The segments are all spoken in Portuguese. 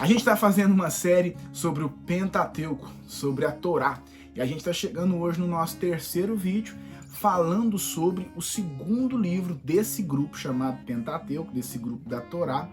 A gente está fazendo uma série sobre o Pentateuco, sobre a Torá. E a gente está chegando hoje no nosso terceiro vídeo, falando sobre o segundo livro desse grupo chamado Pentateuco, desse grupo da Torá,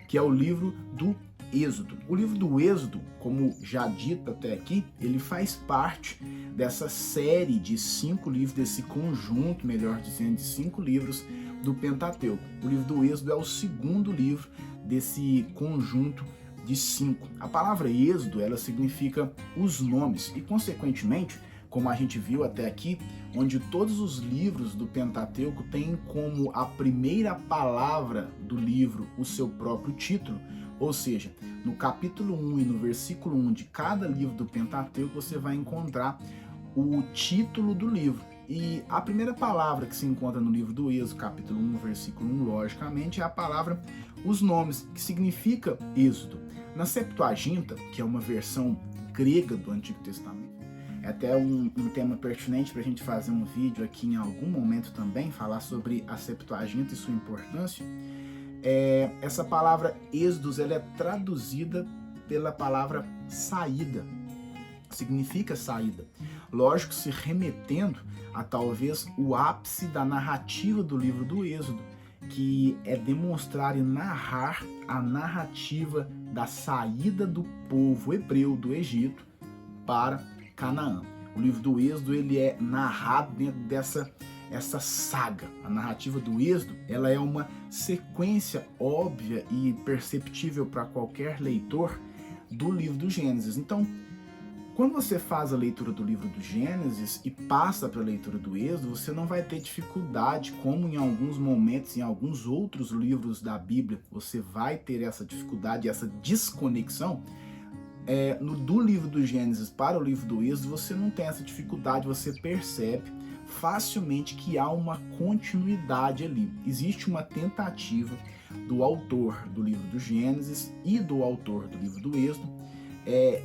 que é o livro do Êxodo. O livro do Êxodo, como já dito até aqui, ele faz parte dessa série de 5 livros, desse conjunto, melhor dizendo, de 5 livros do Pentateuco. O livro do Êxodo é o segundo livro desse conjunto de 5. A palavra Êxodo, ela significa os nomes e, consequentemente, como a gente viu até aqui, onde todos os livros do Pentateuco têm como a primeira palavra do livro o seu próprio título, ou seja, no capítulo 1 e no versículo 1 de cada livro do Pentateuco você vai encontrar o título do livro. E a primeira palavra que se encontra no livro do Êxodo, capítulo 1, versículo 1, logicamente, é a palavra os nomes, que significa Êxodo. Na Septuaginta, que é uma versão grega do Antigo Testamento, é até um tema pertinente para a gente fazer um vídeo aqui em algum momento também, falar sobre a Septuaginta e sua importância. Essa palavra Êxodos, ela é traduzida pela palavra saída, significa saída. Lógico, se remetendo a talvez o ápice da narrativa do livro do Êxodo, que é demonstrar e narrar a narrativa da saída do povo hebreu do Egito para Canaã. O livro do Êxodo, ele é narrado dentro dessa saga. A narrativa do Êxodo, ela é uma sequência óbvia e perceptível para qualquer leitor do livro do Gênesis. Então, quando você faz a leitura do livro do Gênesis e passa para a leitura do Êxodo, você não vai ter dificuldade, como em alguns momentos, em alguns outros livros da Bíblia, você vai ter essa dificuldade, essa desconexão. Do livro do Gênesis para o livro do Êxodo, você não tem essa dificuldade, você percebe facilmente que há uma continuidade ali. Existe uma tentativa do autor do livro do Gênesis e do autor do livro do Êxodo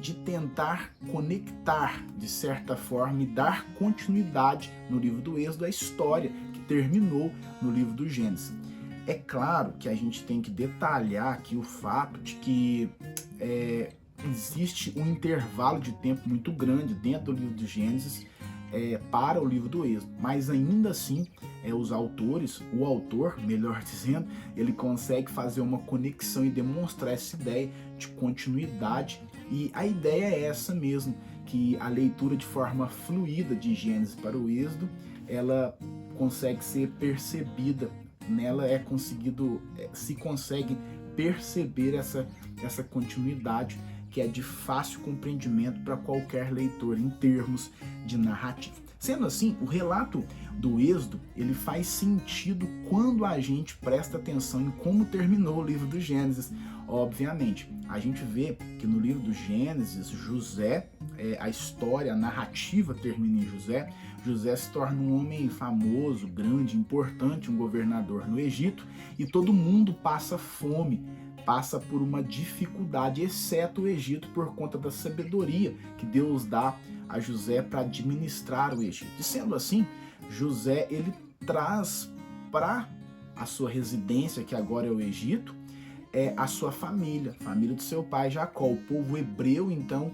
de tentar conectar, de certa forma, e dar continuidade no livro do Êxodo à história que terminou no livro do Gênesis. É claro que a gente tem que detalhar aqui o fato de que existe um intervalo de tempo muito grande dentro do livro do Gênesis para o livro do Êxodo, mas ainda assim os autores, o autor, melhor dizendo, ele consegue fazer uma conexão e demonstrar essa ideia de continuidade. E a ideia é essa mesmo, que a leitura de forma fluida de Gênesis para o Êxodo, ela consegue ser percebida, nela se consegue perceber essa continuidade que é de fácil compreendimento para qualquer leitor em termos de narrativa. Sendo assim, o relato do Êxodo, ele faz sentido quando a gente presta atenção em como terminou o livro do Gênesis. Obviamente, a gente vê que no livro do Gênesis, José, a história, a narrativa termina em José. José se torna um homem famoso, grande, importante, um governador no Egito, e todo mundo passa fome, passa por uma dificuldade, exceto o Egito, por conta da sabedoria que Deus dá a José para administrar o Egito. E sendo assim, José, ele traz para a sua residência, que agora é o Egito, a sua família, a família do seu pai Jacó. O povo hebreu, então,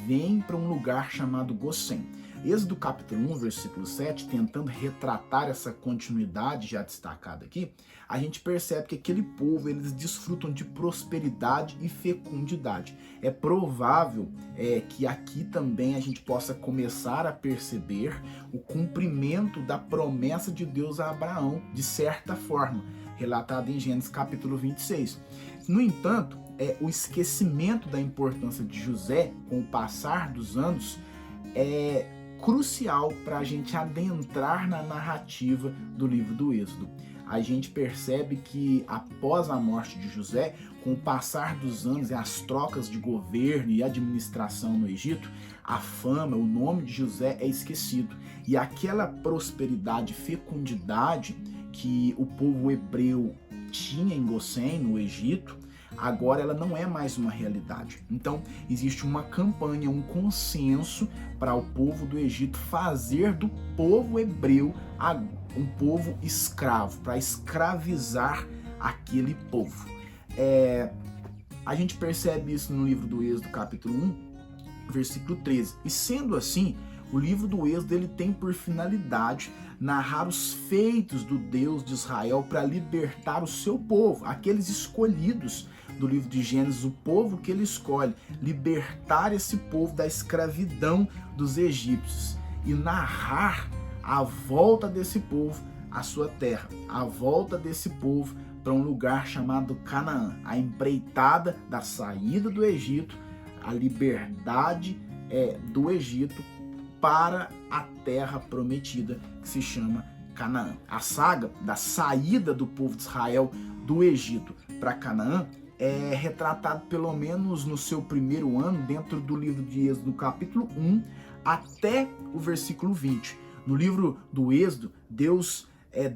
vem para um lugar chamado Gossém. Êxodo capítulo 1, versículo 7, tentando retratar essa continuidade já destacada aqui, a gente percebe que aquele povo, eles desfrutam de prosperidade e fecundidade. É provável que aqui também a gente possa começar a perceber o cumprimento da promessa de Deus a Abraão, de certa forma, relatado em Gênesis capítulo 26. No entanto, o esquecimento da importância de José com o passar dos anos é crucial para a gente adentrar na narrativa do livro do Êxodo. A gente percebe que após a morte de José, com o passar dos anos e as trocas de governo e administração no Egito, a fama, o nome de José é esquecido. E aquela prosperidade, fecundidade que o povo hebreu tinha em Gossém, no Egito, agora ela não é mais uma realidade. Então, existe uma campanha, um consenso para o povo do Egito fazer do povo hebreu um povo escravo, para escravizar aquele povo. A gente percebe isso no livro do Êxodo, capítulo 1, versículo 13. E sendo assim, o livro do Êxodo ele tem por finalidade narrar os feitos do Deus de Israel para libertar o seu povo, aqueles escolhidos do livro de Gênesis, o povo que ele escolhe, libertar esse povo da escravidão dos egípcios e narrar a volta desse povo à sua terra, a volta desse povo para um lugar chamado Canaã, a empreitada da saída do Egito, a liberdade do Egito para a terra prometida que se chama Canaã. A saga da saída do povo de Israel do Egito para Canaã é retratada pelo menos no seu primeiro ano dentro do livro de Êxodo, capítulo 1 até o versículo 20. No livro do Êxodo, Deus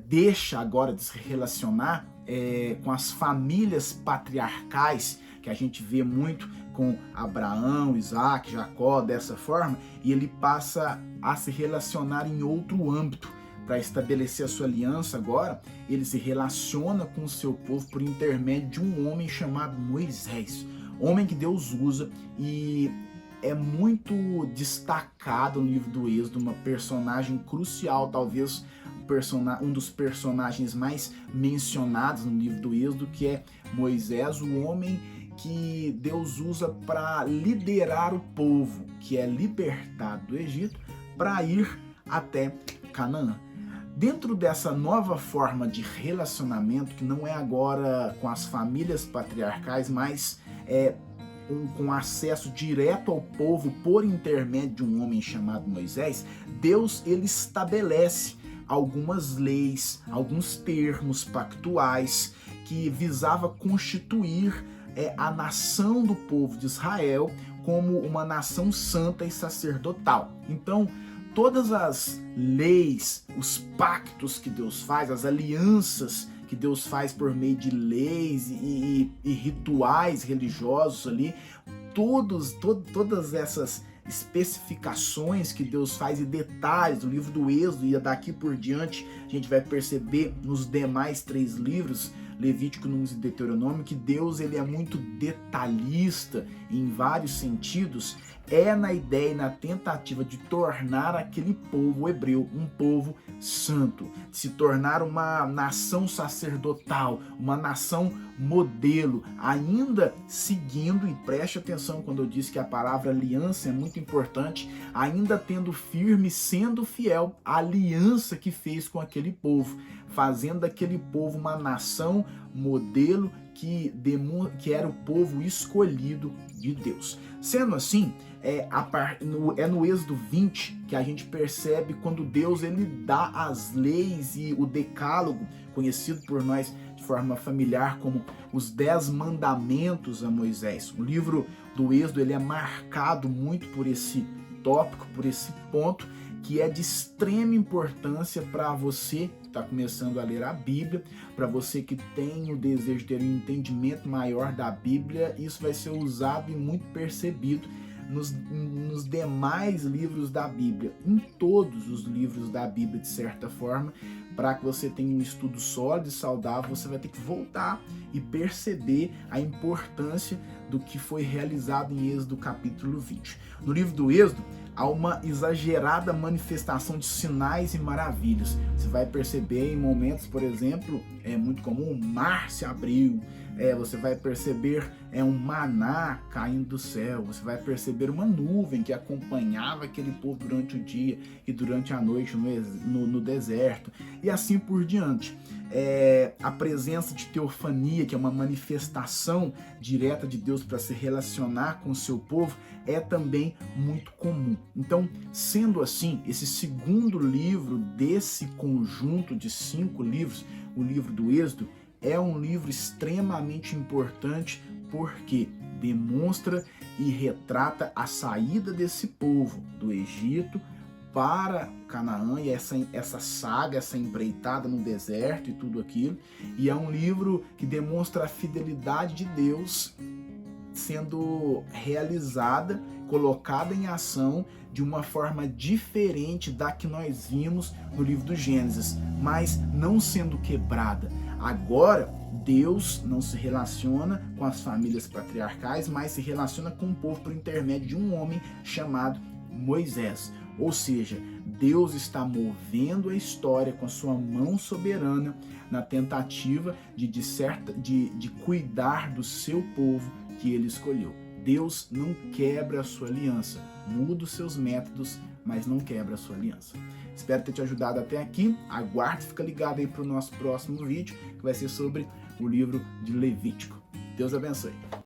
deixa agora de se relacionar com as famílias patriarcais, que a gente vê muito com Abraão, Isaac, Jacó, dessa forma, e ele passa a se relacionar em outro âmbito. Para estabelecer a sua aliança agora, ele se relaciona com o seu povo por intermédio de um homem chamado Moisés, homem que Deus usa e é muito destacado no livro do Êxodo, uma personagem crucial, talvez um dos personagens mais mencionados no livro do Êxodo, que é Moisés, o homem que Deus usa para liderar o povo, que é libertado do Egito, para ir até Canaã. Dentro dessa nova forma de relacionamento, que não é agora com as famílias patriarcais, mas com acesso direto ao povo por intermédio de um homem chamado Moisés, Deus ele estabelece algumas leis, alguns termos pactuais que visava constituir a nação do povo de Israel como uma nação santa e sacerdotal. Então, todas as leis, os pactos que Deus faz, as alianças que Deus faz por meio de leis e rituais religiosos ali, todas essas especificações que Deus faz e detalhes do livro do Êxodo, e daqui por diante a gente vai perceber nos demais 3 livros, Levítico, Números e Deuteronômio, que Deus ele é muito detalhista em vários sentidos, na ideia e na tentativa de tornar aquele povo hebreu um povo santo, de se tornar uma nação sacerdotal, uma nação modelo, ainda seguindo, e preste atenção quando eu disse que a palavra aliança é muito importante, ainda tendo firme, sendo fiel à aliança que fez com aquele povo, fazendo daquele povo uma nação modelo que era o povo escolhido de Deus. Sendo assim, no Êxodo 20 que a gente percebe quando Deus ele dá as leis e o decálogo, conhecido por nós de forma familiar como os 10 mandamentos a Moisés. O livro do Êxodo ele é marcado muito por esse tópico, por esse ponto, que é de extrema importância para você que está começando a ler a Bíblia, para você que tem o desejo de ter um entendimento maior da Bíblia. Isso vai ser usado e muito percebido nos demais livros da Bíblia, em todos os livros da Bíblia, de certa forma. Para que você tenha um estudo sólido e saudável, você vai ter que voltar e perceber a importância do que foi realizado em Êxodo capítulo 20. No livro do Êxodo, há uma exagerada manifestação de sinais e maravilhas. Você vai perceber em momentos, por exemplo, é muito comum, o mar se abriu, você vai perceber um maná caindo do céu, você vai perceber uma nuvem que acompanhava aquele povo durante o dia e durante a noite no deserto, e assim por diante. A presença de teofania, que é uma manifestação direta de Deus para se relacionar com o seu povo, é também muito comum. Então, sendo assim, esse segundo livro desse conjunto de 5 livros, o livro do Êxodo, é um livro extremamente importante porque demonstra e retrata a saída desse povo do Egito para Canaã e essa saga, essa empreitada no deserto e tudo aquilo. E é um livro que demonstra a fidelidade de Deus sendo realizada, colocada em ação de uma forma diferente da que nós vimos no livro do Gênesis, mas não sendo quebrada. Agora, Deus não se relaciona com as famílias patriarcais, mas se relaciona com o povo por intermédio de um homem chamado Moisés. Ou seja, Deus está movendo a história com a sua mão soberana na tentativa de cuidar do seu povo que ele escolheu. Deus não quebra a sua aliança, muda os seus métodos, mas não quebra a sua aliança. Espero ter te ajudado até aqui. Aguarde, fica ligado aí para o nosso próximo vídeo, que vai ser sobre o livro de Levítico. Deus abençoe.